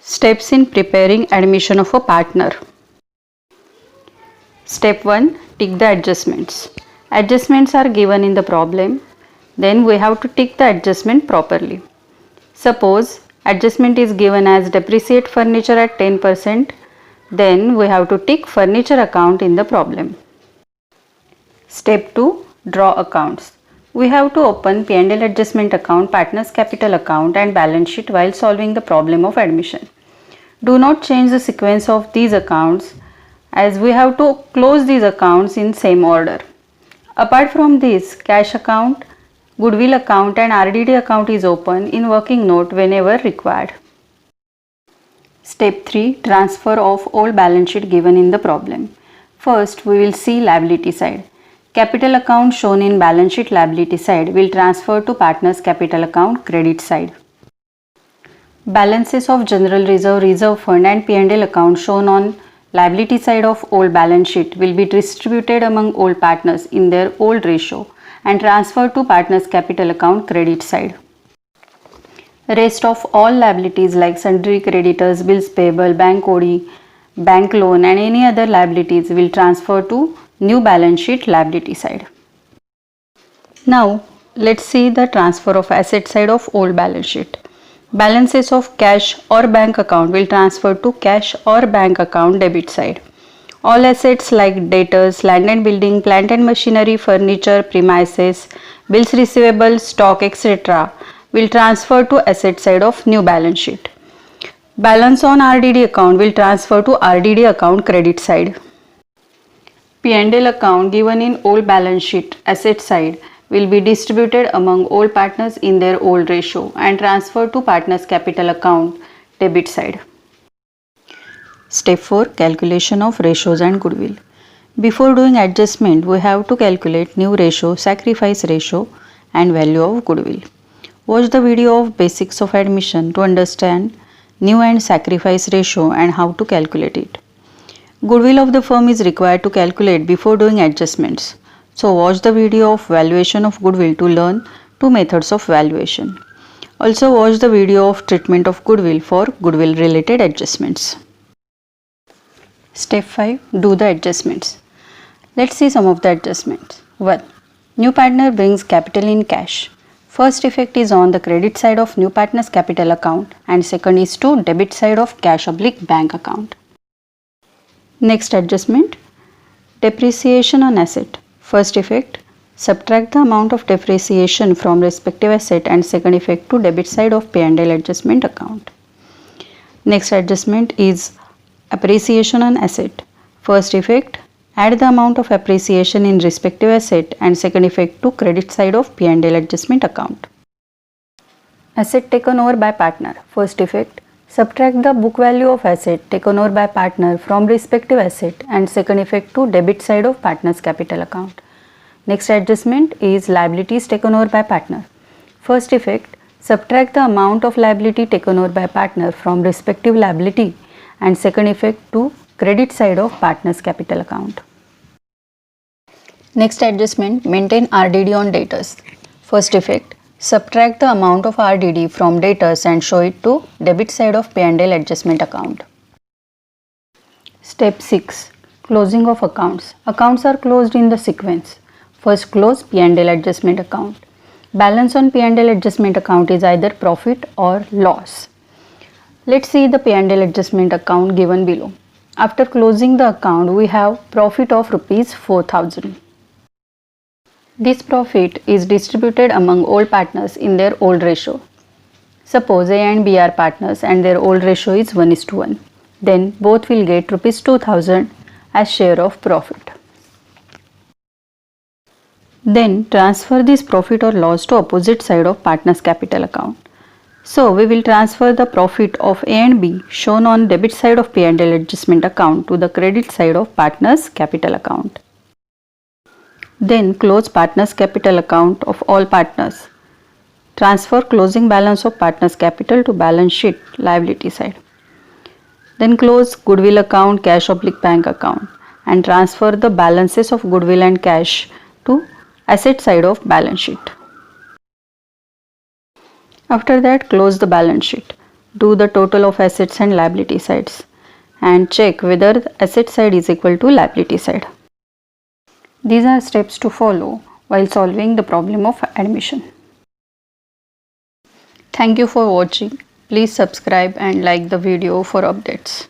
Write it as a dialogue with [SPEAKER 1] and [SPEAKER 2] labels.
[SPEAKER 1] Steps in preparing admission of a partner. Step 1. Tick the adjustments. Adjustments are given in the problem. Then we have to tick the adjustment properly. Suppose adjustment is given as depreciate furniture at 10%. Then we have to tick furniture account in the problem. Step 2. Draw accounts. We have to open P&L adjustment account, partners capital account and balance sheet while solving the problem of admission. Do not change the sequence of these accounts as we have to close these accounts in same order. Apart from this, cash account, goodwill account and RDD account is open in working note whenever required. Step 3. Transfer of all balance sheet given in the problem. First, we will see liability side. Capital account shown in balance sheet liability side will transfer to partners capital account credit side. Balances of general reserve, reserve fund and P&L account shown on liability side of old balance sheet will be distributed among all partners in their old ratio and transferred to partners capital account credit side. Rest of all liabilities like sundry creditors, bills payable, bank OD, bank loan and any other liabilities will transfer to new balance sheet liability side. Now let's see the transfer of asset side of old balance sheet. Balances of cash or bank account will transfer to cash or bank account debit side. All assets like debtors, land and building, plant and machinery, furniture, premises, bills receivable, stock, etc. will transfer to asset side of new balance sheet. Balance on RDD account will transfer to RDD account credit side. P&L account given in old balance sheet asset side will be distributed among all partners in their old ratio and transferred to partners capital account debit side. Step 4. Calculation of ratios and goodwill. Before doing adjustment, we have to calculate new ratio, sacrifice ratio and value of goodwill. Watch the video of basics of admission to understand new and sacrifice ratio and how to calculate it. Goodwill of the firm is required to calculate before doing adjustments. So watch the video of valuation of goodwill to learn two methods of valuation. Also watch the video of treatment of goodwill for goodwill related adjustments. Step 5. Do the adjustments. Let's see some of the adjustments. 1. New partner brings capital in cash. First effect is on the credit side of new partner's capital account and second is to debit side of cash/bank account. Next adjustment. Depreciation on asset. First effect, subtract the amount of depreciation from respective asset and second effect to debit side of P&L adjustment account. Next adjustment is appreciation on asset. First effect, add the amount of appreciation in respective asset and second effect to credit side of P&L adjustment account. Asset taken over by partner. First effect, subtract the book value of asset taken over by partner from respective asset and second effect to debit side of partner's capital account. Next adjustment is liabilities taken over by partner. First effect, subtract the amount of liability taken over by partner from respective liability and second effect to credit side of partner's capital account. Next adjustment, maintain RDD on debtors. First effect, subtract the amount of RDD from debtors and show it to debit side of P&L adjustment account. Step 6. Closing of accounts. Accounts are closed in the sequence. First close P&L adjustment account. Balance on P&L adjustment account is either profit or loss. Let's see the P&L adjustment account given below. After closing the account, we have profit of rupees 4,000. This profit is distributed among all partners in their old ratio. Suppose A and B are partners and their old ratio is 1:1. Then both will get rupees 2,000 as share of profit. Then transfer this profit or loss to opposite side of partners capital account. So we will transfer the profit of A and B shown on debit side of P&L adjustment account to the credit side of partners capital account. Then close partners capital account of all partners. Transfer closing balance of partners capital to balance sheet liability side. Then close goodwill account cash/bank account and transfer the balances of goodwill and cash to asset side of balance sheet. After that, close the balance sheet. do the total of assets and liability sides and check whether the asset side is equal to liability side. These are steps to follow while solving the problem of admission. Thank you for watching. Please subscribe and like the video for updates.